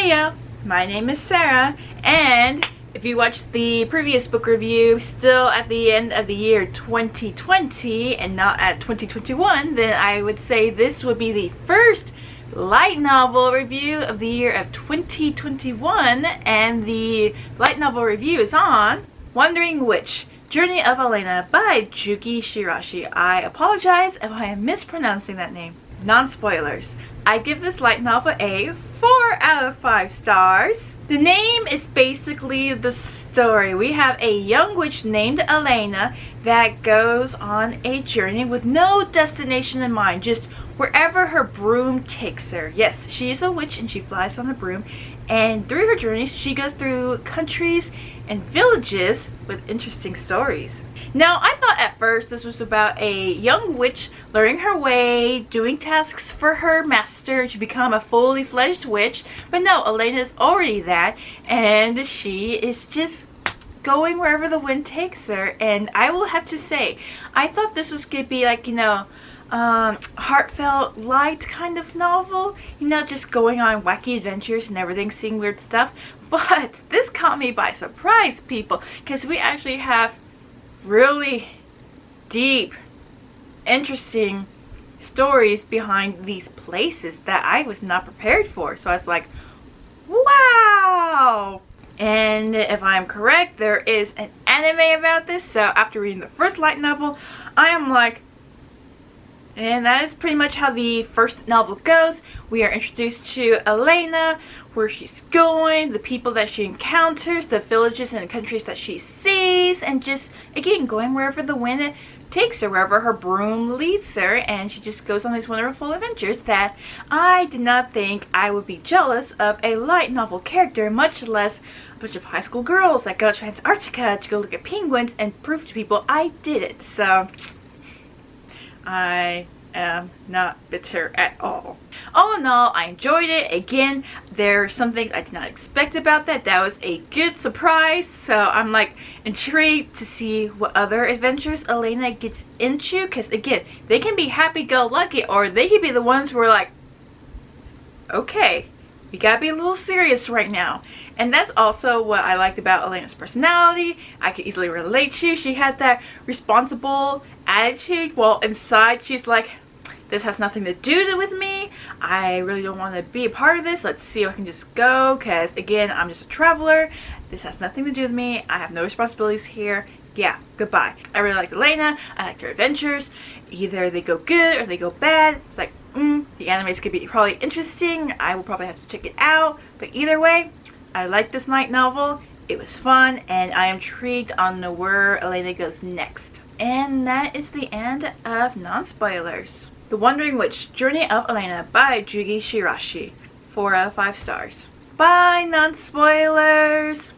Heyo, my name is Sarah, and if you watched the previous book review still at the end of the year 2020 and not at 2021, then I would say this would be the first light novel review of the year of 2021, and the light novel review is on Wandering Witch, Journey of Elaina by Juki Shirashi. I apologize if I am mispronouncing that name. Non-spoilers. I give this light novel a 4 out of 5 stars. The name is basically the story. We have a young witch named Elaina that goes on a journey with no destination in mind, just wherever her broom takes her. Yes, she is a witch and she flies on a broom, and through her journeys she goes through countries and villages with interesting stories. Now, I thought at first this was about a young witch learning her way, doing tasks for her master to become a fully fledged witch, but no, Elaina is already that, and she is just going wherever the wind takes her. And I will have to say, I thought this was gonna be like, heartfelt, light kind of novel, just going on wacky adventures and everything, seeing weird stuff. But this caught me by surprise, people, because we actually have really deep, interesting stories behind these places that I was not prepared for. So I was like, wow! And if I'm correct, there is an anime about this. So after reading the first light novel, I am like, and that is pretty much how the first novel goes. We are introduced to Elaina, where she's going, the people that she encounters, the villages and countries that she sees, and just, again, going wherever the wind takes her, wherever her broom leads her, and she just goes on these wonderful adventures that I did not think I would be jealous of a light novel character, much less a bunch of high school girls that go to Antarctica to go look at penguins and prove to people I did it. So I am not bitter at all. All in all, I enjoyed it. Again, there are some things I did not expect about that. That was a good surprise. So I'm like intrigued to see what other adventures Elaina gets into. Because again, they can be happy-go-lucky, or they can be the ones who are like, okay, you gotta be a little serious right now. And that's also what I liked about Elena's personality. I could easily relate to. She had that responsible attitude, while inside she's like, this has nothing to do with me. I really don't want to be a part of this. Let's see if I can just go, because again, I'm just a traveler. This has nothing to do with me. I have no responsibilities here. Yeah, goodbye. I really liked Elaina. I liked her adventures. Either they go good or they go bad. It's like, the animes could be probably interesting. I will probably have to check it out. But either way, I like this light novel. It was fun, and I am intrigued on where Elaina goes next. And that is the end of non-spoilers. The Wandering Witch, Journey of Elaina by Juki Shirashi. 4 out of 5 stars. Bye, non-spoilers!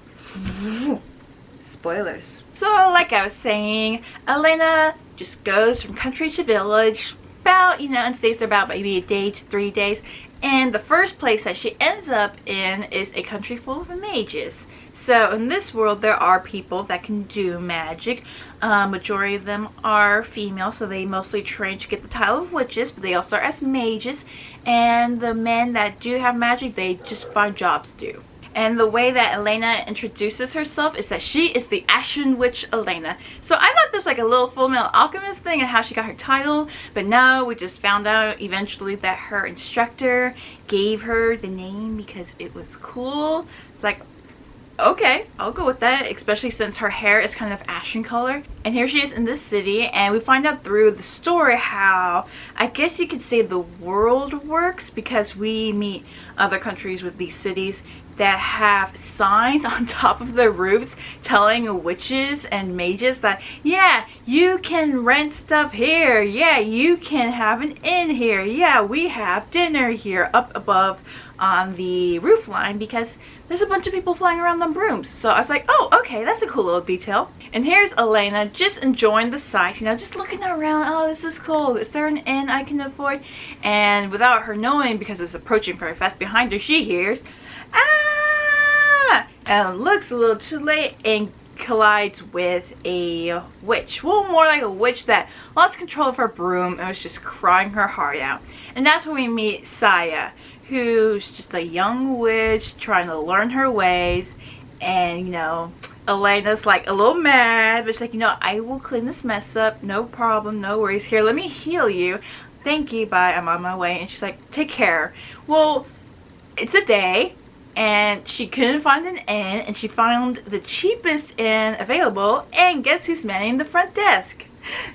Spoilers. So, like I was saying, Elaina just goes from country to village, about, and stays there about maybe a day to 3 days. And the first place that she ends up in is a country full of mages. So in this world, there are people that can do magic. Majority of them are female, so they mostly train to get the title of witches, but they all start as mages. And the men that do have magic, they just find jobs to do. And the way that Elaina introduces herself is that she is the Ashen Witch Elaina. So I thought this was like a little Full Metal Alchemist thing and how she got her title. But no, we just found out eventually that her instructor gave her the name because it was cool. It's like, okay, I'll go with that, especially since her hair is kind of ashen color. And here she is in this city, and we find out through the story how, I guess you could say, the world works, because we meet other countries with these cities that have signs on top of their roofs telling witches and mages that, yeah, you can rent stuff here, yeah, you can have an inn here, yeah, we have dinner here, up above on the roof line, because there's a bunch of people flying around on brooms. So I was like, oh, okay, that's a cool little detail. And here's Elaina just enjoying the sight, just looking around. Oh, this is cool. Is there an inn I can afford? And without her knowing, because it's approaching very fast behind her, she hears, ah! And looks a little too late and collides with a witch. Well, more like a witch that lost control of her broom and was just crying her heart out. And that's when we meet Saya, who's just a young witch trying to learn her ways. And, you know, Elena's like a little mad, but she's like, you know, I will clean this mess up. No problem, no worries. Here, let me heal you. Thank you, bye, I'm on my way. And she's like, take care. Well, it's a day, and she couldn't find an inn, and she found the cheapest inn available, and guess who's manning the front desk?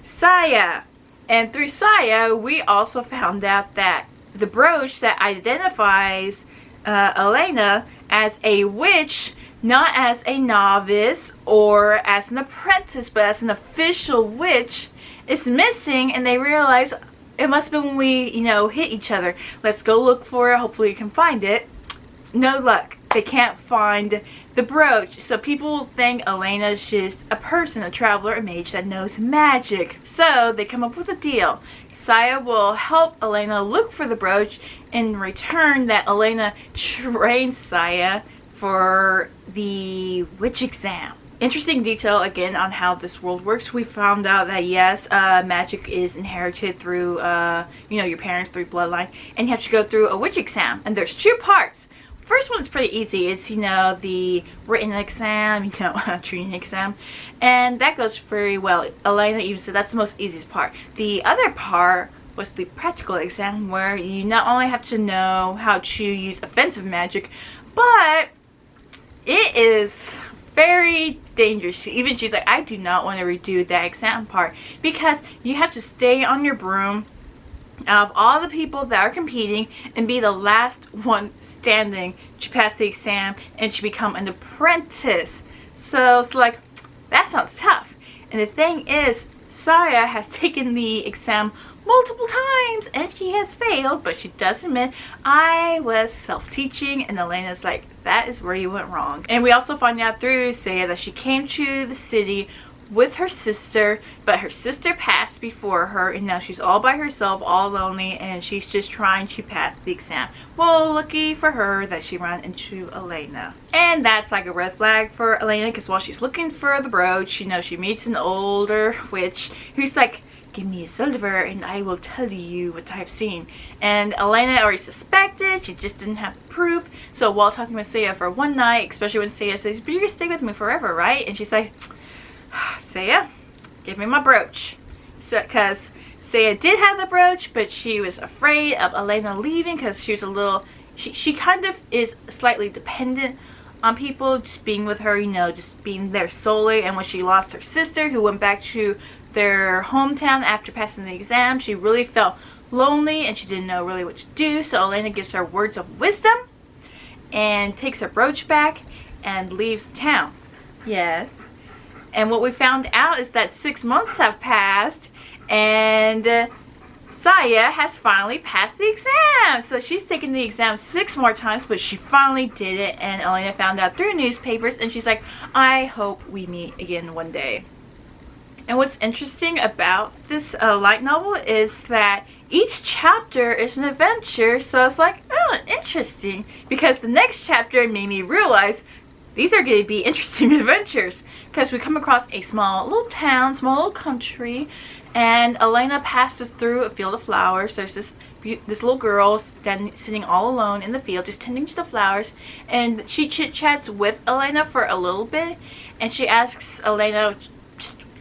Saya. And through Saya, we also found out that the brooch that identifies Elaina as a witch, not as a novice or as an apprentice, but as an official witch, is missing, and they realize it must have been when we, you know, hit each other. Let's go look for it. Hopefully we can find it. No luck. They can't find the brooch. So people think Elena's just a person, a traveler, a mage that knows magic. So they come up with a deal. Saya will help Elaina look for the brooch. In return, that Elaina trains Saya for the witch exam. Interesting detail again on how this world works. We found out that yes, magic is inherited through, you know, your parents, through bloodline, and you have to go through a witch exam. And there's 2 parts. First one's pretty easy. It's, you know, the written exam, you know, training exam, and that goes very well. Elaina even said that's the most easiest part. The other part was the practical exam, where you not only have to know how to use offensive magic, but it is very dangerous. Even she's like, I do not want to redo that exam part, because you have to stay on your broom out of all the people that are competing and be the last one standing to pass the exam and to become an apprentice. So it's like, that sounds tough. And the thing is, Saya has taken the exam multiple times and she has failed, but she does admit, I was self-teaching, and Elena's like, that is where you went wrong. And we also find out through Saya that she came to the city with her sister, but her sister passed before her, and now she's all by herself, all lonely, and she's just trying to pass the exam. Well, lucky for her that she ran into Elaina. And that's like a red flag for Elaina, because while she's looking for the brooch, you know, she meets an older witch who's like, give me a silver and I will tell you what I've seen. And Elaina already suspected, she just didn't have proof. So while talking with Saya for one night, especially when Saya says, but you're gonna stay with me forever, right? And she's like, Saya, give me my brooch. So, because Saya did have the brooch, but she was afraid of Elaina leaving, because she was a little, she kind of is slightly dependent on people just being with her, you know, just being there solely. And when she lost her sister, who went back to their hometown after passing the exam, she really felt lonely and she didn't know really what to do. So Elaina gives her words of wisdom and takes her brooch back and leaves town. Yes. And what we found out is that 6 months have passed, and Saya has finally passed the exam. So she's taken the exam 6 more times, but she finally did it. And Elaina found out through newspapers, and she's like, I hope we meet again one day. And what's interesting about this light novel is that each chapter is an adventure. So it's like, oh, interesting, because the next chapter made me realize these are going to be interesting adventures, because we come across a small little town, small little country, and Elaina passes through a field of flowers. There's this little girl sitting all alone in the field, just tending to the flowers, and she chit-chats with Elaina for a little bit, and she asks Elaina,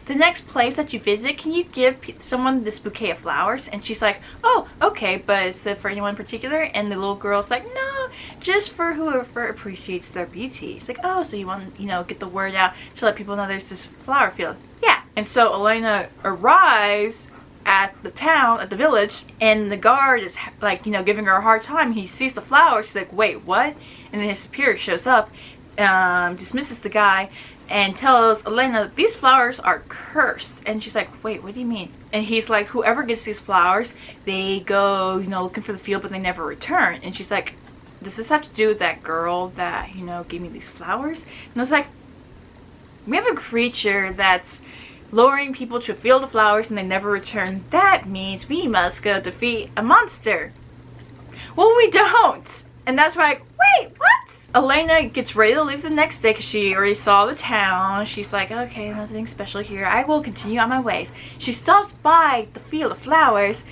the next place that you visit, can you give someone this bouquet of flowers? And she's like, oh, okay, but is that for anyone in particular? And the little girl's like, no, just for whoever appreciates their beauty. She's like, oh, so you want, you know, get the word out to let people know there's this flower field. Yeah. And so Elaina arrives at the town, at the village, and the guard is like, you know, giving her a hard time. He sees the flowers. She's like, wait, what? And then his superior shows up, dismisses the guy, and tells Elaina that these flowers are cursed. And she's like, wait, what do you mean? And he's like, whoever gets these flowers, they go, you know, looking for the field, but they never return. And she's like, does this have to do with that girl that, you know, gave me these flowers? And I was like, we have a creature that's luring people to a field of flowers and they never return. That means we must go defeat a monster. Well, we don't. And that's why, like, wait, what? Elaina gets ready to leave the next day because she already saw the town. She's like, okay, nothing special here. I will continue on my ways. She stops by the field of flowers.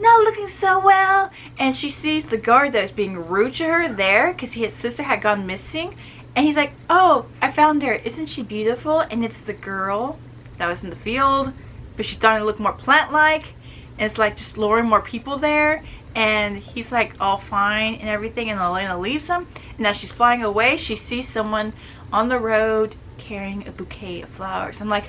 not looking so well. And she sees the guard that was being rude to her there because his sister had gone missing. And he's like, oh, I found her. Isn't she beautiful? And it's the girl that was in the field, but she's starting to look more plant-like. And it's like just luring more people there. And he's like all fine and everything. And Elaina leaves him. And as she's flying away, she sees someone on the road carrying a bouquet of flowers. I'm like,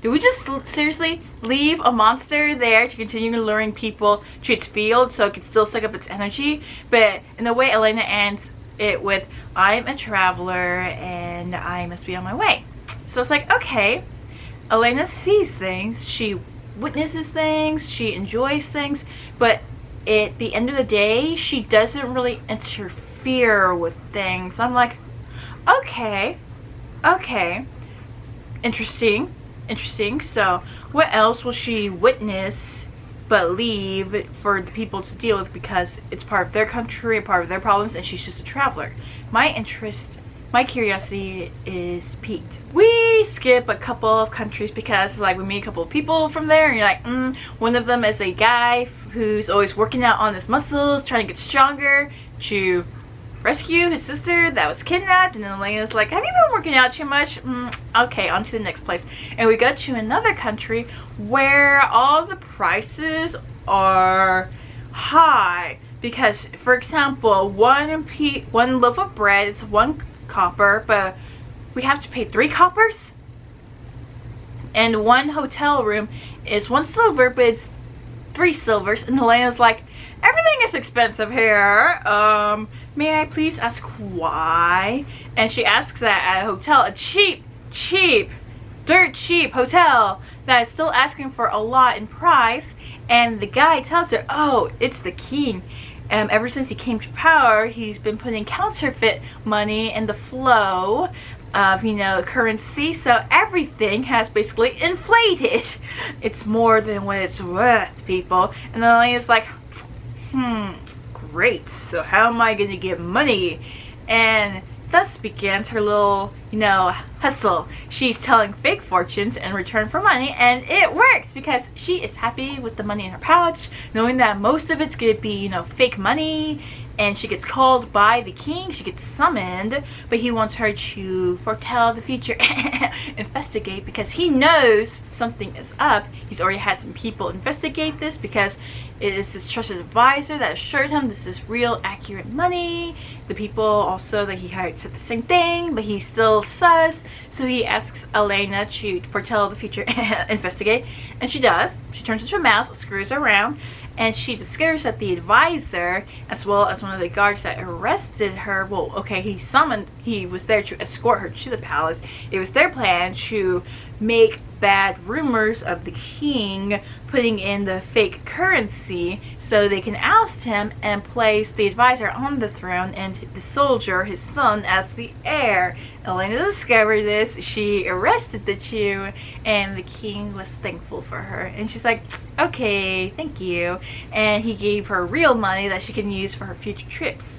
do we just seriously leave a monster there to continue luring people to its field so it can still suck up its energy? But in the way Elaina ends it with, I'm a traveler and I must be on my way. So it's like, okay, Elaina sees things, she witnesses things, she enjoys things, but at the end of the day, she doesn't really interfere with things. I'm like, okay, interesting. So what else will she witness but leave for the people to deal with because it's part of their country, a part of their problems, and she's just a traveler? My curiosity is piqued. We skip a couple of countries because like we meet a couple of people from there and you're like, one of them is a guy who's always working out on his muscles, trying to get stronger to rescue his sister that was kidnapped. And then Elena's like, have you been working out too much? Okay, on to the next place. And we go to another country where all the prices are high because, for example, one loaf of bread is 1 copper, but we have to pay 3 coppers. And 1 hotel room is 1 silver, but it's 3 silvers. And Elena's like, everything is expensive here. May I please ask why? And she asks that at a hotel, a dirt cheap hotel that is still asking for a lot in price. And the guy tells her, oh, it's the king. Ever since he came to power, he's been putting counterfeit money in the flow of, currency. So everything has basically inflated. It's more than what it's worth, people. And then Elena's like, great. So how am I going to get money? And thus begins her little, hustle. She's telling fake fortunes in return for money, and it works because she is happy with the money in her pouch, knowing that most of it's going to be, fake money. And she gets called by the king. She gets summoned, but he wants her to foretell the future, investigate, because he knows something is up. He's already had some people investigate this because it is his trusted advisor that assured him this is real, accurate money. The people also that he hired said the same thing, but he's still sus. So he asks Elaina to foretell the future, investigate, and she does. She turns into a mouse, screws around, and she discovers that the advisor, as well as one of the guards that arrested her, he was there to escort her to the palace. It was their plan to make bad rumors of the king putting in the fake currency so they can oust him and place the advisor on the throne and the soldier, his son, as the heir. Elaina discovered this. She arrested the Jew, and the king was thankful for her. And she's like, okay, thank you. And he gave her real money that she can use for her future trips.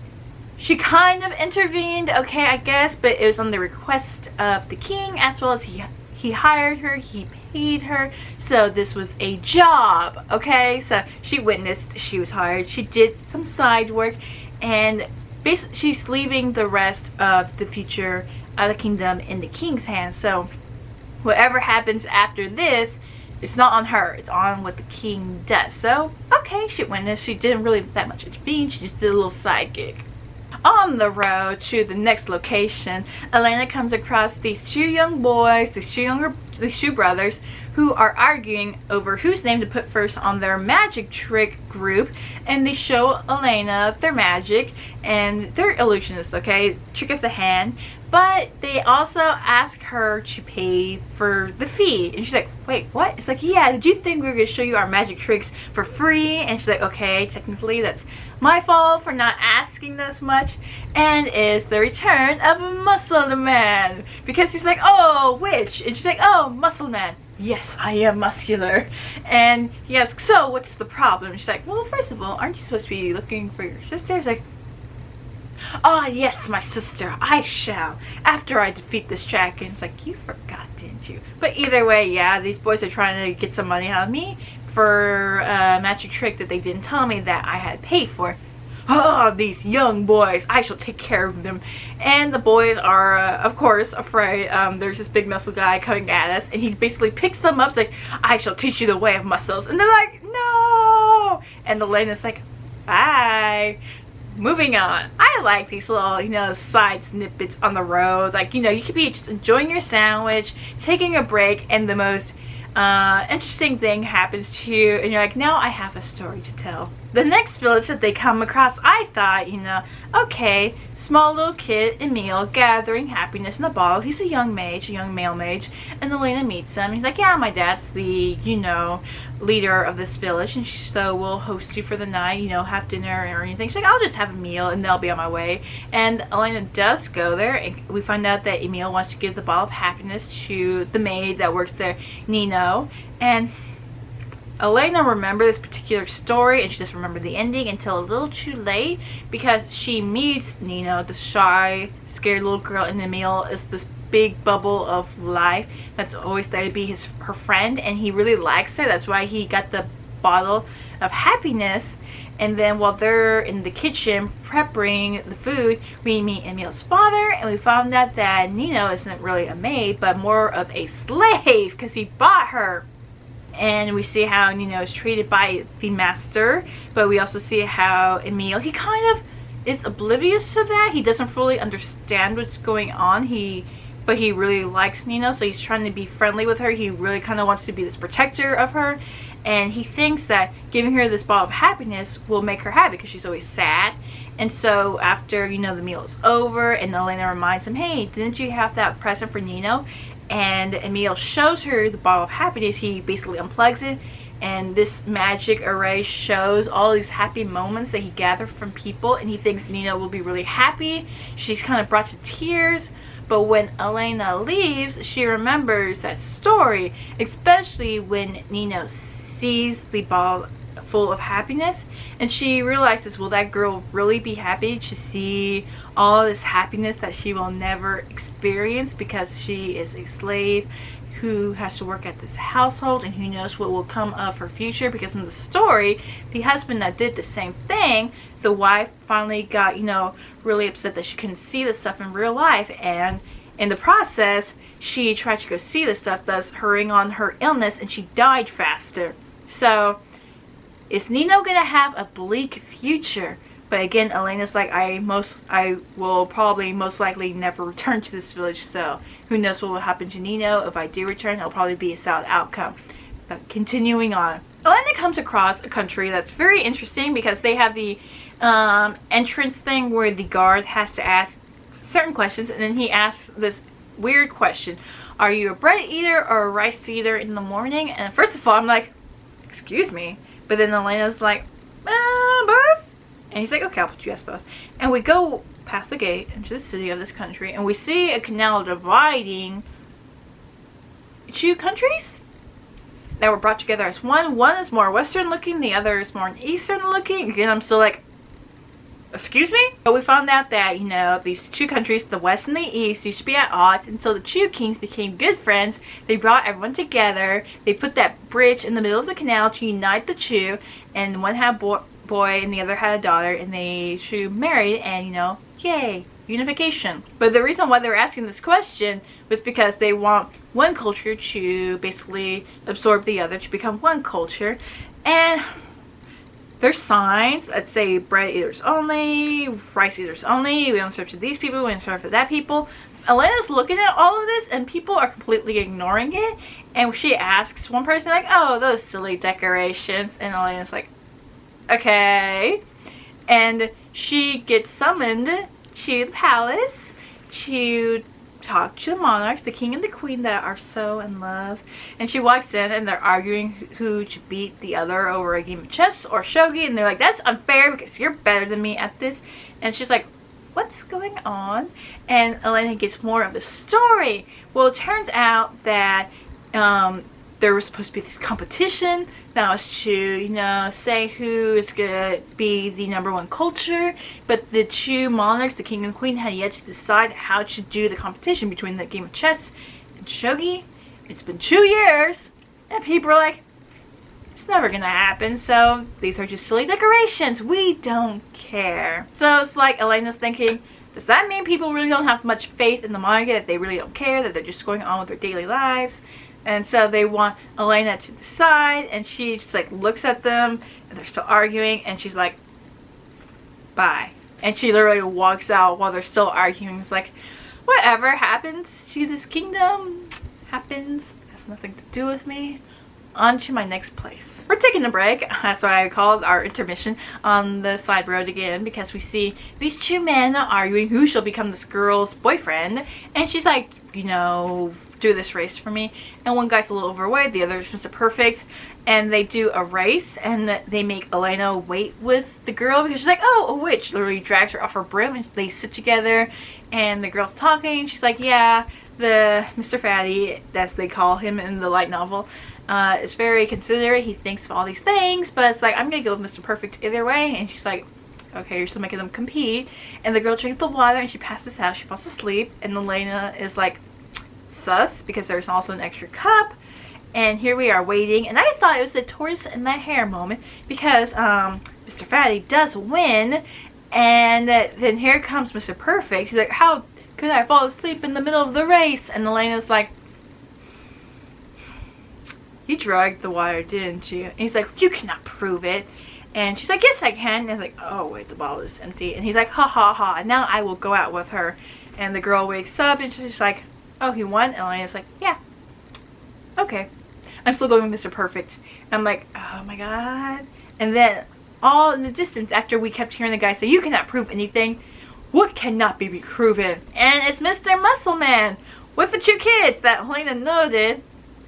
She kind of intervened, okay, I guess, but it was on the request of the king, as well as he hired her, he paid her, so this was a job, okay? So she witnessed, she was hired, she did some side work, and basically she's leaving the rest of the future of the kingdom in the king's hands. So whatever happens after this, it's not on her, it's on what the king does. So, okay, she witnessed, she didn't really that much intervene, she just did a little side gig. On the road to the next location, Elaina comes across these 2 young boys, these two brothers, who are arguing over whose name to put first on their magic trick group. And they show Elaina their magic, and they're illusionists, okay? Trick of the hand. But they also ask her to pay for the fee. And she's like, wait, what? It's like, yeah, did you think we were going to show you our magic tricks for free? And she's like, okay, technically that's my fault for not asking this much. And it's the return of Muscle Man. Because he's like, oh, witch. And she's like, oh, Muscle Man. Yes, I am muscular. And he asks, so what's the problem? And she's like, well, first of all, aren't you supposed to be looking for your sister? He's like, ah, yes, my sister, I shall, after I defeat this dragon. It's like, you forgot, didn't you? But either way, yeah, these boys are trying to get some money out of me for a magic trick that they didn't tell me that I had paid for. Oh, these young boys, I shall take care of them. And the boys are, of course, afraid. There's this big muscle guy coming at us, and he basically picks them up, like, I shall teach you the way of muscles. And they're like, no! And Elena's like, bye. Moving on. I like these little, side snippets on the road. Like, you could be just enjoying your sandwich, taking a break, and the most interesting thing happens to you, and you're like, now I have a story to tell. The next village that they come across, I thought, okay, small little kid, Emil, gathering happiness in a bottle. He's a young male mage, and Elaina meets him. He's like, yeah, my dad's the, leader of this village, and so we'll host you for the night, have dinner or anything. She's like, I'll just have a meal, and then I'll be on my way. And Elaina does go there, and we find out that Emil wants to give the bottle of happiness to the maid that works there, Nino, and Elaina remembered this particular story, and she doesn't remember the ending until a little too late, because she meets Nino, the shy, scared little girl, and Emil is this big bubble of life that's always there to be her friend, and he really likes her. That's why he got the bottle of happiness. And then while they're in the kitchen prepping the food, we meet Emil's father, and we found out that Nino isn't really a maid, but more of a slave, because he bought her. And we see how Nino is treated by the master, but we also see how Emil, he kind of is oblivious to that. He doesn't fully understand what's going on. But he really likes Nino, so he's trying to be friendly with her. He really kind of wants to be this protector of her, and he thinks that giving her this ball of happiness will make her happy because she's always sad. And so after the meal is over, and Elaina reminds him, hey, didn't you have that present for Nino? And Emil shows her the bottle of happiness. He basically unplugs it, and this magic array shows all these happy moments that he gathered from people, and he thinks Nino will be really happy. She's kind of brought to tears, but when Elaina leaves, she remembers that story, especially when Nino sees the ball full of happiness, and she realizes, will that girl really be happy to see all this happiness that she will never experience because she is a slave who has to work at this household, and who knows what will come of her future? Because in the story, the husband that did the same thing, the wife finally got really upset that she couldn't see this stuff in real life, and in the process she tried to go see this stuff, thus hurrying on her illness, and she died faster. So is Nino gonna have a bleak future? But again, Elena's like, I will probably most likely never return to this village, so who knows what will happen to Nino. If I do return, it'll probably be a sad outcome. But continuing on, Elaina comes across a country that's very interesting, because they have the entrance thing where the guard has to ask certain questions, and then he asks this weird question: are you a bread eater or a rice eater in the morning? And first of all, I'm like, excuse me. But then Elena's like, both? And he's like, okay, I'll put you as both. And we go past the gate into the city of this country, and we see a canal dividing two countries that were brought together as one. One is more western looking, the other is more eastern looking. Again, I'm still like, excuse me? But we found out that, these two countries, the west and the east, used to be at odds, and so the two kings became good friends. They brought everyone together. They put that bridge in the middle of the canal to unite the two, and one had boy and the other had a daughter, and they two married, and yay, unification. But the reason why they were asking this question was because they want one culture to basically absorb the other to become one culture. And there's signs that say bread eaters only, rice eaters only, we don't serve to these people, we don't serve to that people. Elena's looking at all of this, and people are completely ignoring it, and she asks one person, like, oh, those silly decorations, and Elena's like, okay. And she gets summoned to the palace to talk to the monarchs, the king and the queen that are so in love. And she walks in, and they're arguing who to beat the other over a game of chess or shogi, and they're like, that's unfair because you're better than me at this. And she's like, what's going on? And Elaina gets more of the story. Well, it turns out that there was supposed to be this competition that was to, say who is going to be the #1 culture. But the two monarchs, the king and queen, had yet to decide how to do the competition between the game of chess and shogi. It's been 2 years, and people are like, it's never gonna happen, so these are just silly decorations. We don't care. So it's like Elena's thinking, does that mean people really don't have much faith in the manga, that they really don't care, that they're just going on with their daily lives? And so they want Elaina to decide, and she just like looks at them, and they're still arguing, and she's like, bye. And she literally walks out while they're still arguing. It's like, whatever happens to this kingdom happens, has nothing to do with me. On to my next place. We're taking a break, so I called our intermission, on the side road again, because we see these two men arguing who shall become this girl's boyfriend, and she's like, you know, do this race for me. And one guy's a little overweight, the other is Mr. Perfect, and they do a race, and they make Elaina wait with the girl because she's like, oh, a witch. Literally drags her off her broom, and they sit together, and the girl's talking. She's like, yeah, the Mr. Fatty, as they call him in the light novel, is very considerate. He thinks of all these things, but it's like, I'm gonna go with Mr. Perfect either way. And she's like, okay, you're still making them compete. And the girl drinks the water, and she passes out. She falls asleep, and Elaina is like, sus, because there's also an extra cup. And here we are waiting, and I thought it was the tortoise and the hare moment, because Mr. Fatty does win, and then here comes Mr. Perfect. He's like, how could I fall asleep in the middle of the race? And Elena's like, you drugged the water, didn't you? And he's like, you cannot prove it. And she's like, yes, I can. And he's like, oh, wait, the bottle is empty. And he's like, ha, ha, ha. And now I will go out with her. And the girl wakes up, and she's like, oh, he won? And Elena's like, yeah. Okay. I'm still going with Mr. Perfect. And I'm like, oh, my God. And then all in the distance, after we kept hearing the guy say, you cannot prove anything, what cannot be proven? And it's Mr. Muscle Man with the two kids that Elaina noted.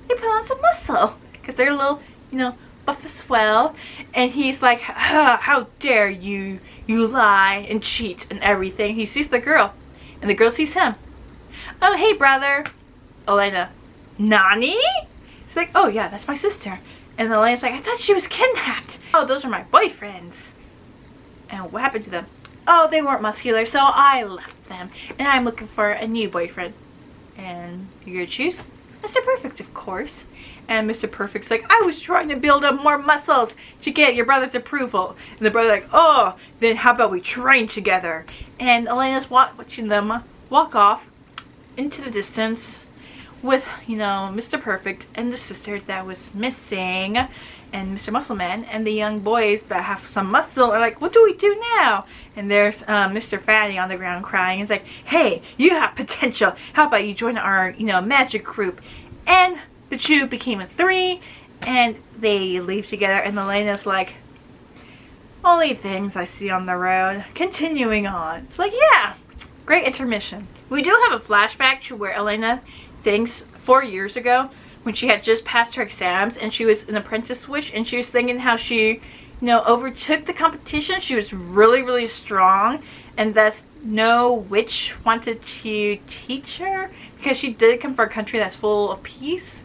They put on some muscle because they're a little, you know, buff as well. And he's like, how dare you lie and cheat and everything. He sees the girl, and the girl sees him. Oh, hey, brother. Elaina, Nani? He's like, oh, yeah, that's my sister. And Elena's like, I thought she was kidnapped. Oh, those are my boyfriends. And what happened to them? Oh, they weren't muscular, so I left them. And I'm looking for a new boyfriend. And you're gonna choose? Mr. Perfect, of course. And Mr. Perfect's like, I was trying to build up more muscles to get your brother's approval. And the brother's like, oh, then how about we train together? And Elena's watching them walk off into the distance with, you know, Mr. Perfect and the sister that was missing, and Mr. Muscleman, and the young boys that have some muscle are like, what do we do now? And there's Mr. Fatty on the ground crying. He's like, hey, you have potential. How about you join our, you know, magic group? And the two became a three, and they leave together, and Elena's like, only things I see on the road. Continuing on. It's like, yeah, great intermission. We do have a flashback to where Elaina thinks 4 years ago, when she had just passed her exams and she was an apprentice witch, and she was thinking how she, you know, overtook the competition. She was really, really strong, and thus no witch wanted to teach her because she did come from a country that's full of peace,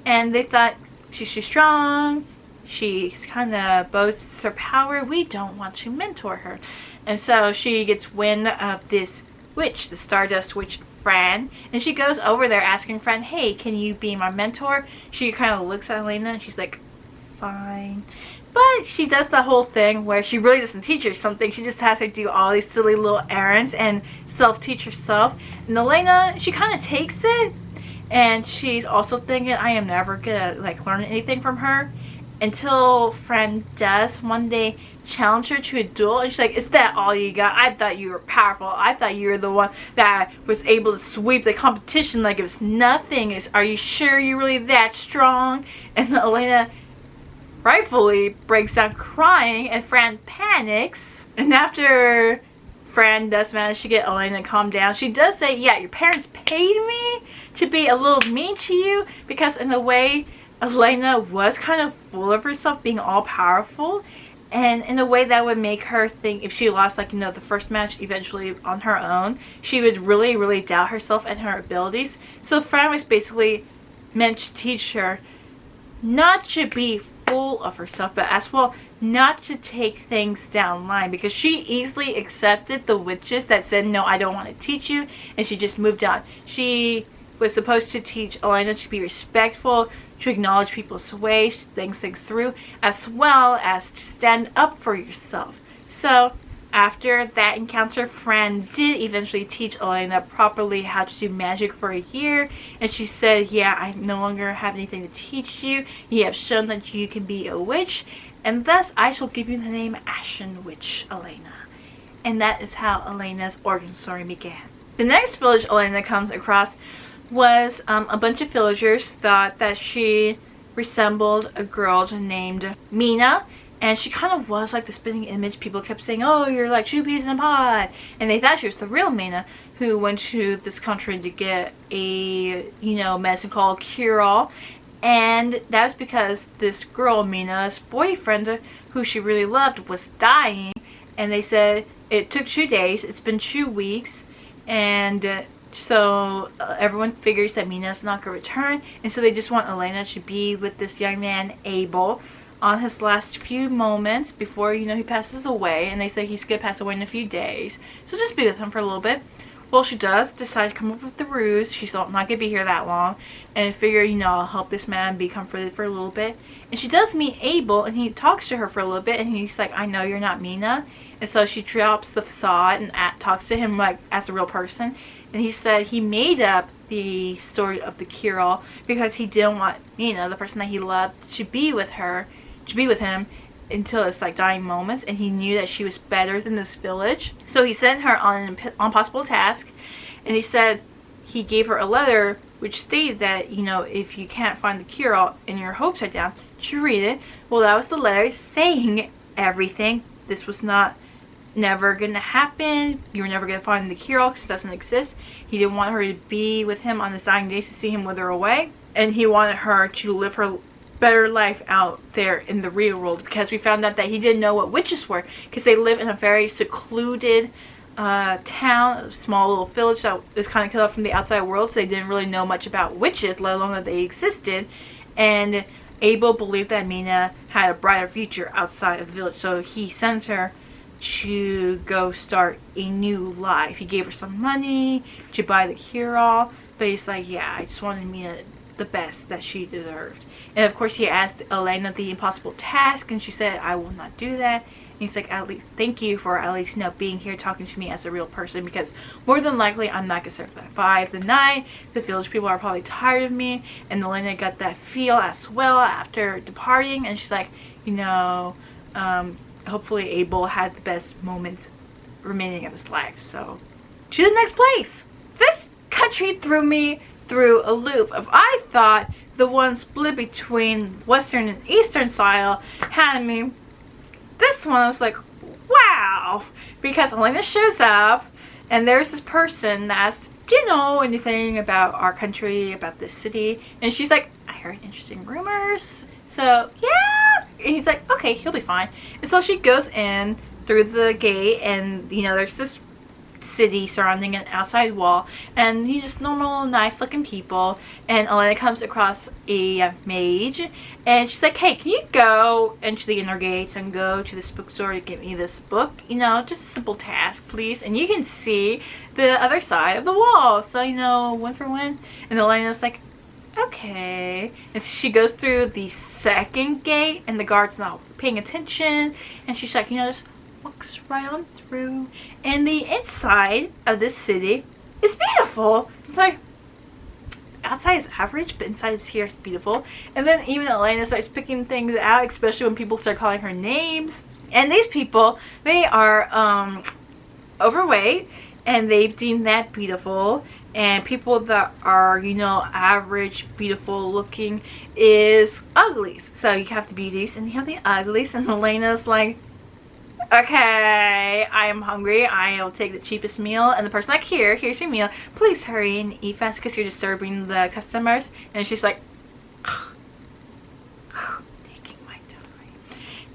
and they thought, she's too strong, she kind of boasts her power, we don't want to mentor her. And so she gets wind of this witch, the Stardust Witch Fran, and she goes over there asking Fran, hey, can you be my mentor? She kind of looks at Elaina and she's like, fine. But she does the whole thing where she really doesn't teach her something. She just has her do all these silly little errands and self-teach herself. And Elaina, she kind of takes it, and she's also thinking, I am never gonna like learn anything from her, until Fran does one day challenge her to a duel, and she's like, is that all you got? I thought you were powerful. I thought you were the one that was able to sweep the competition like it was nothing. Are you sure you're really that strong? And Elaina rightfully breaks down crying, and Fran panics. And after Fran does manage to get Elaina to calm down, she does say, yeah, your parents paid me to be a little mean to you, because in a way Elaina was kind of full of herself, being all powerful. And in a way that would make her think, if she lost, like, you know, the first match eventually on her own, she would really, really doubt herself and her abilities. So Fran was basically meant to teach her not to be full of herself, but as well not to take things down line, because she easily accepted the witches that said, no, I don't want to teach you, and she just moved on. She was supposed to teach Elaina to be respectful, to acknowledge people's ways, to think things through, as well as to stand up for yourself. So after that encounter, Fran did eventually teach Elaina properly how to do magic for a year, and she said, yeah, I no longer have anything to teach you. You have shown that you can be a witch, and thus I shall give you the name Ashen Witch Elaina. And that is how Elaina's origin story began. The next village Elaina comes across was a bunch of villagers thought that she resembled a girl named Mina. And she kind of was like the spitting image. People kept saying, oh, you're like 2 peas in a pod. And they thought she was the real Mina, who went to this country to get a, medicine called cure-all. And that was because this girl, Mina's boyfriend, who she really loved, was dying. And they said it took 2 days. It's been 2 weeks. And so everyone figures that Mina's not going to return. And so they just want Elaina to be with this young man, Abel, on his last few moments before, he passes away. And they say he's going to pass away in a few days. So just be with him for a little bit. Well, she does decide to come up with the ruse. She's not going to be here that long. And figure, I'll help this man be comforted for a little bit. And she does meet Abel, and he talks to her for a little bit. And he's like, I know you're not Mina. And so she drops the facade and talks to him like as a real person. And he said he made up the story of the cure-all because he didn't want Mina, the person that he loved, to be with him until his dying moments, and he knew that she was better than this village. So he sent her on an impossible task, and he said he gave her a letter which stated that, if you can't find the cure-all and your hopes are down, to read it. Well, that was the letter saying everything. This was never gonna happen. You were never gonna find the cure-all because it doesn't exist. He didn't want her to be with him on his dying days to see him wither away, and he wanted her to live her better life out there in the real world, because we found out that he didn't know what witches were because they live in a very secluded town, a small little village that is kind of cut off from the outside world, so they didn't really know much about witches, let alone that they existed. And Abel believed that Mina had a brighter future outside of the village, so he sent her to go start a new life. He gave her some money to buy the cure-all, but he's like, yeah, I just wanted Mina the best that she deserved. And of course he asked Elaina the impossible task, and she said, I will not do that. And he's like, at least thank you for at least being here talking to me as a real person, because more than likely I'm not gonna survive the night. The village people are probably tired of me. And Elaina got that feel as well after departing, and she's like, hopefully Abel had the best moments remaining of his life. So to the next place. This country threw me through a loop of, I thought the one split between Western and Eastern style had me. This one I was like, wow, because Elaina shows up and there's this person that asks, do you know anything about our country, about this city? And she's like, I heard interesting rumors, so yeah. And he's like, okay, he'll be fine. And so she goes in through the gate, and there's this city surrounding an outside wall, and just normal nice looking people. And Elaina comes across a mage, and she's like, hey, can you go into the inner gates and go to this bookstore to get me this book, just a simple task, please. And you can see the other side of the wall, so win for win. And Elena's like, okay. And she goes through the second gate, and the guard's not paying attention, and she's like, just walks right on through, and the inside of this city is beautiful. It's like, outside is average, but inside here is beautiful. And then even Elaina starts picking things out, especially when people start calling her names. And these people, they are overweight, and they deem that beautiful. And people that are, average, beautiful looking is uglies. So you have the beauties and you have the uglies, and Elena's like, okay, I am hungry. I will take the cheapest meal. And the person like, here's your meal. Please hurry and eat fast because you're disturbing the customers. And she's like, taking my time.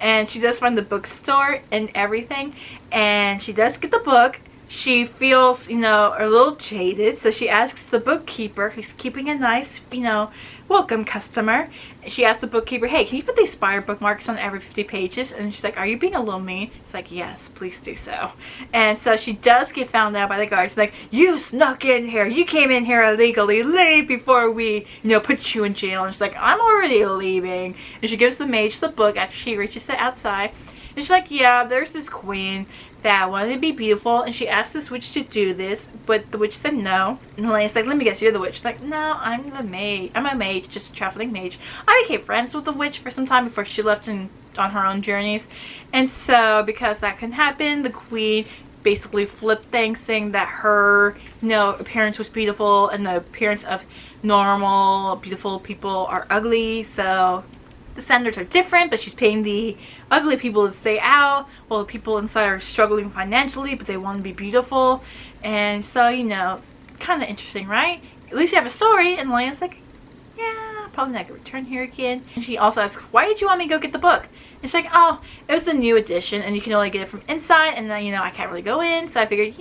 And she does find the bookstore and everything. And she does get the book. she feels, a little jaded, so she asks the bookkeeper, who's keeping a nice, welcome customer. She asks the bookkeeper, hey, can you put these spire bookmarks on every 50 pages? And she's like, are you being a little mean? It's like, yes, please do so. And so she does get found out by the guards, like, you snuck in here, you came in here illegally, leave before we, put you in jail. And she's like, I'm already leaving. And she gives the mage the book after she reaches it outside. And she's like, yeah, there's this queen that wanted to be beautiful, and she asked this witch to do this, but the witch said no. And Elaina's like, let me guess, you're the witch. She's like, no, I'm the mage. I'm a mage, just a traveling mage. I became friends with the witch for some time before she left on her own journeys. And so, because that can happen, the queen basically flipped things, saying that her, appearance was beautiful, and the appearance of normal, beautiful people are ugly, so the standards are different, but she's paying the ugly people to stay out while the people inside are struggling financially, but they want to be beautiful. And so, kind of interesting, right? At least you have a story. And Elaina's like, yeah, probably not gonna return here again. And she also asks, why did you want me to go get the book? And she's like, oh, it was the new edition, and you can only get it from inside, and then, I can't really go in, so I figured,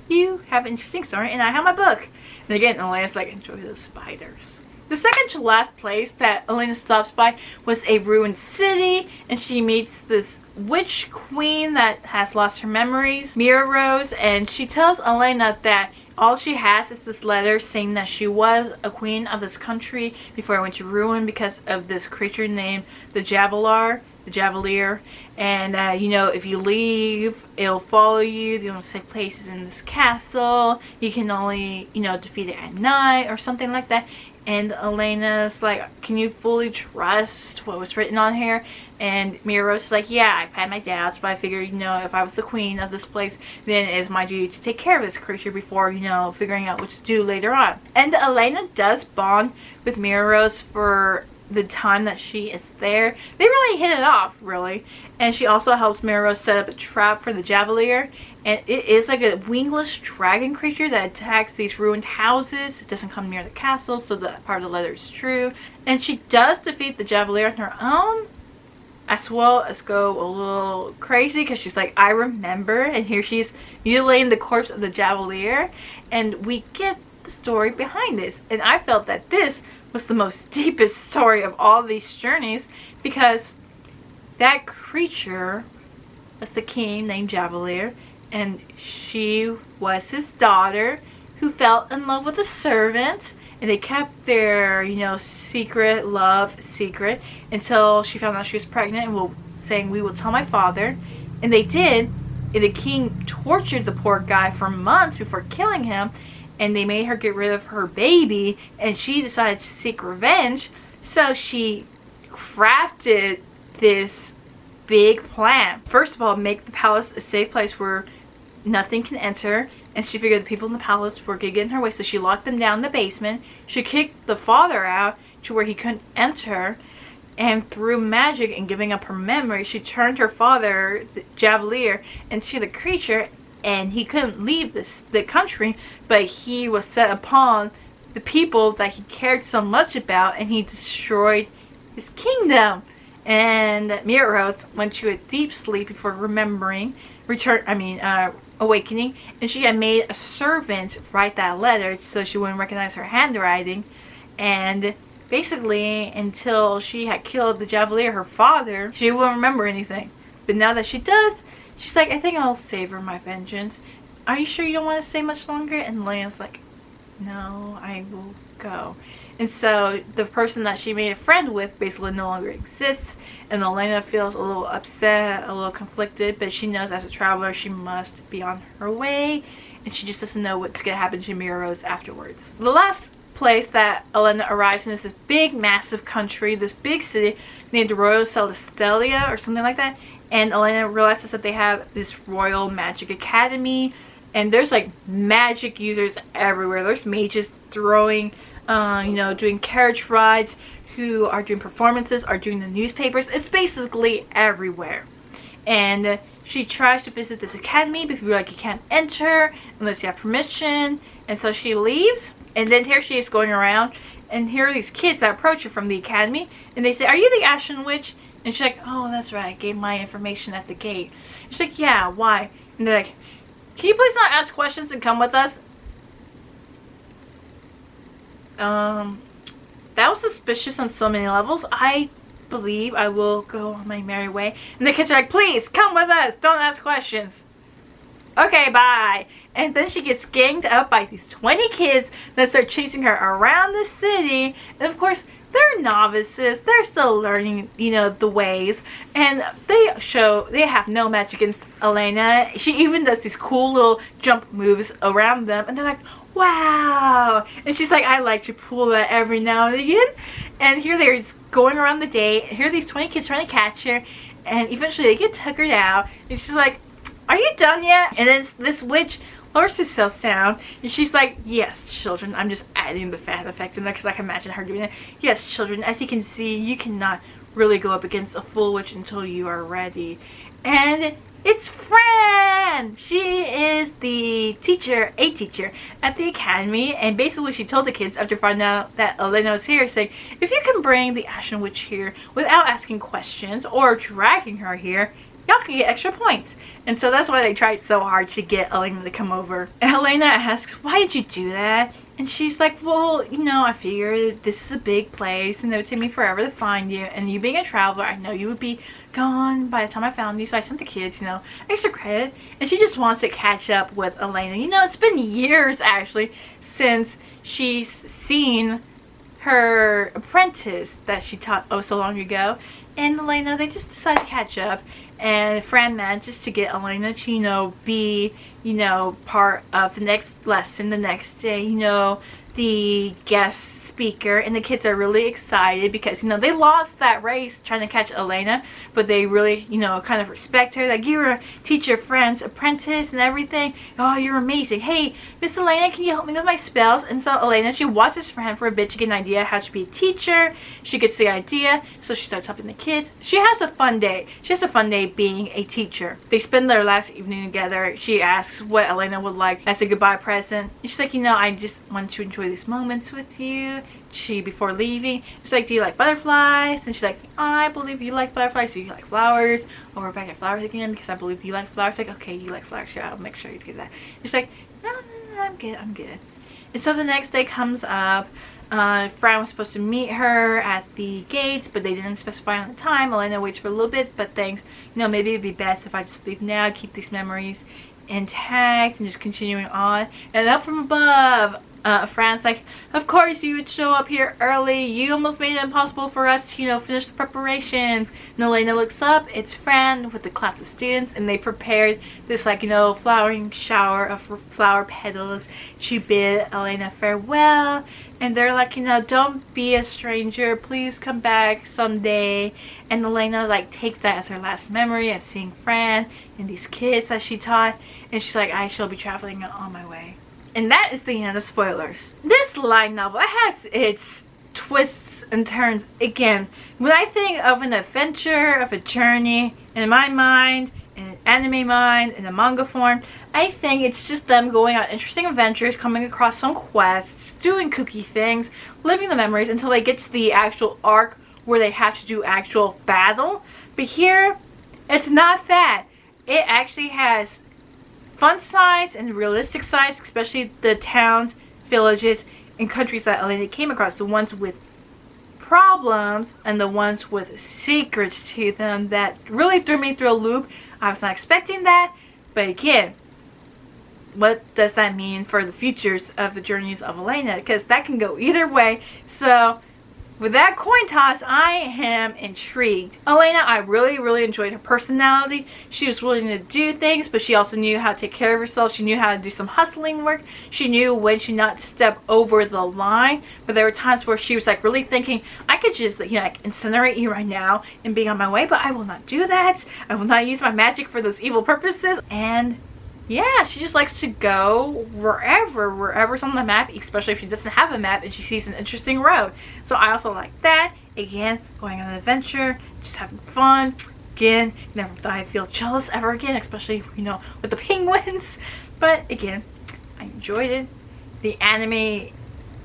you have an interesting story, and I have my book. And again, Elaina's like, enjoy those spiders. The second to last place that Elaina stops by was a ruined city, and she meets this witch queen that has lost her memories, Mira Rose, and she tells Elaina that all she has is this letter saying that she was a queen of this country before it went to ruin because of this creature named the Javelier, and if you leave, it'll follow you. The only safe place is in this castle. You can only, defeat it at night or something like that. And Elena's like, can you fully trust what was written on here? And Miro's like, yeah, I've had my doubts, but I figured, if I was the queen of this place, then it is my duty to take care of this creature before, figuring out what to do later on. And Elaina does bond with Miros for the time that she is there. They really hit it off, really. And she also helps Miros set up a trap for the Javelier. And it is like a wingless dragon creature that attacks these ruined houses. It doesn't come near the castle, so that part of the letter is true. And she does defeat the Javelier on her own, as well as go a little crazy, because she's like, I remember. And here she's mutilating the corpse of the Javelier. And we get the story behind this. And I felt that this was the most deepest story of all these journeys, because that creature was the king named Javelier, and she was his daughter who fell in love with a servant, and they kept their, secret love secret until she found out she was pregnant and saying, we will tell my father. And they did, and the king tortured the poor guy for months before killing him, and they made her get rid of her baby, and she decided to seek revenge, so she crafted this big plan. First of all, make the palace a safe place where nothing can enter, and she figured the people in the palace were going to get in her way, so she locked them down in the basement. She kicked the father out to where he couldn't enter, and through magic and giving up her memory, she turned her father, the Javelier, into the creature, and he couldn't leave the country, but he was set upon the people that he cared so much about, and he destroyed his kingdom. And Miros went to a deep sleep before awakening, and she had made a servant write that letter so she wouldn't recognize her handwriting. And basically, until she had killed the Javelier, her father, she wouldn't remember anything. But now that she does, she's like, I think I'll savor my vengeance. Are you sure you don't want to stay much longer? And Lena's like, no, I will go. And so the person that she made a friend with basically no longer exists, and Elaina feels a little upset, a little conflicted, but she knows as a traveler she must be on her way, and she just doesn't know what's going to happen to Miros afterwards. The last place that Elaina arrives in is this big, massive country, this big city named Royal Celestelia or something like that, and Elaina realizes that they have this Royal Magic Academy, and there's like magic users everywhere. There's mages throwing doing carriage rides, who are doing performances, are doing the newspapers. It's basically everywhere. And she tries to visit this academy, but people are like, you can't enter unless you have permission. And so she leaves, and then here she is going around, and here are these kids that approach her from the academy, and they say, are you the Ashen Witch? And she's like, oh, that's right, I gave my information at the gate. And she's like, yeah, why? And they're like, Can you please not ask questions and come with us? That was suspicious on so many levels. I believe I will go on my merry way. And the kids are like, please, come with us. Don't ask questions. Okay, bye. And then she gets ganged up by these 20 kids that start chasing her around the city. And of course, they're novices. They're still learning, the ways. And they have no match against Elaina. She even does these cool little jump moves around them. And they're like, wow. And she's like, I like to pull that every now and again. And here they're just going around the day. Here are these 20 kids trying to catch her. And eventually they get tuckered out. And she's like, are you done yet? And then this witch lowers herself down, and she's like, yes, children, I'm just adding the fan effect in there because I can imagine her doing it. Yes, children, as you can see, you cannot really go up against a full witch until you are ready. And it's Fran! She is a teacher at the academy, and basically she told the kids after finding out that Elaina was here, saying, if you can bring the Ashen Witch here without asking questions or dragging her here, y'all can get extra points. And so that's why they tried so hard to get Elaina to come over. And Elaina asks, why did you do that? And she's like, well, I figured this is a big place and it would take me forever to find you. And you being a traveler, I know you would be gone by the time I found you. So I sent the kids, extra credit. And she just wants to catch up with Elaina. It's been years, actually, since she's seen her apprentice that she taught so long ago. And Elaina, they just decide to catch up. And Fran manages to get Elaina to, be, part of the next lesson the next day, the guest speaker. And the kids are really excited because, they lost that race trying to catch Elaina, but they really, kind of respect her. Like, you're a teacher Fran's apprentice and everything. Oh, you're amazing. Hey, Miss Elaina, can you help me with my spells? And so Elaina, she watches Fran for a bit to get an idea how to be a teacher. She gets the idea, so she starts helping the kids. She has a fun day. She has a fun day being a teacher. They spend their last evening together. She asks what Elaina would like as a goodbye present. And she's like, I just want to enjoy these moments with you. Before leaving, she's like, do you like butterflies? And she's like, I believe you like butterflies, so you like flowers. Or we're back at flowers again because I believe you like flowers. Like, okay, you like flowers, yeah, I'll make sure you do that. She's like, no, I'm good. And so the next day comes up. Fran was supposed to meet her at the gates, but they didn't specify on the time. Elaina waits for a little bit, but thinks, maybe it'd be best if I just leave now, keep these memories intact, and just continuing on. And up from above, Fran's like, of course you would show up here early. You almost made it impossible for us to, finish the preparations. And Elaina looks up. It's Fran with the class of students, and they prepared this, flowering shower of flower petals to bid Elaina farewell. And they're like, don't be a stranger. Please come back someday. And Elaina, takes that as her last memory of seeing Fran and these kids that she taught. And she's like, I shall be traveling on my way. And that is the end of spoilers. This light novel, it has its twists and turns. Again, when I think of an adventure, of a journey, in my mind, in an anime mind, in a manga form, I think it's just them going on interesting adventures, coming across some quests, doing kooky things, living the memories until they get to the actual arc where they have to do actual battle. But here, it's not that. It actually has fun sides and realistic sides, especially the towns, villages, and countries that Elaina came across. The ones with problems and the ones with secrets to them that really threw me through a loop. I was not expecting that, but again, what does that mean for the futures of the journeys of Elaina? Because that can go either way. So with that coin toss, I am intrigued. Elaina, I really enjoyed her personality. She was willing to do things, but she also knew how to take care of herself. She knew how to do some hustling work. She knew when to not step over the line. But there were times where she was really thinking, I could just incinerate you right now and be on my way, but I will not do that. I will not use my magic for those evil purposes. And yeah, she just likes to go wherever's on the map, especially if she doesn't have a map and she sees an interesting road. So I also like that. Again, going on an adventure, just having fun. Again, never thought I'd feel jealous ever again, especially, with the penguins. But again, I enjoyed it. The anime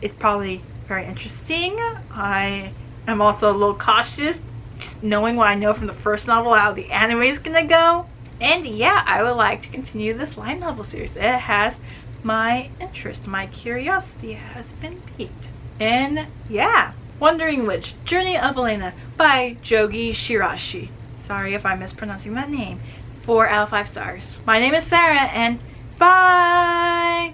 is probably very interesting. I am also a little cautious, just knowing what I know from the first novel, how the anime is gonna go. And yeah, I would like to continue this light novel series. It has my interest, my curiosity has been piqued. And yeah, Wandering Witch, Journey of Elaina by Jogi Shirashi. Sorry if I'm mispronouncing that name. 4 out of 5 stars. My name is Sarah, and bye!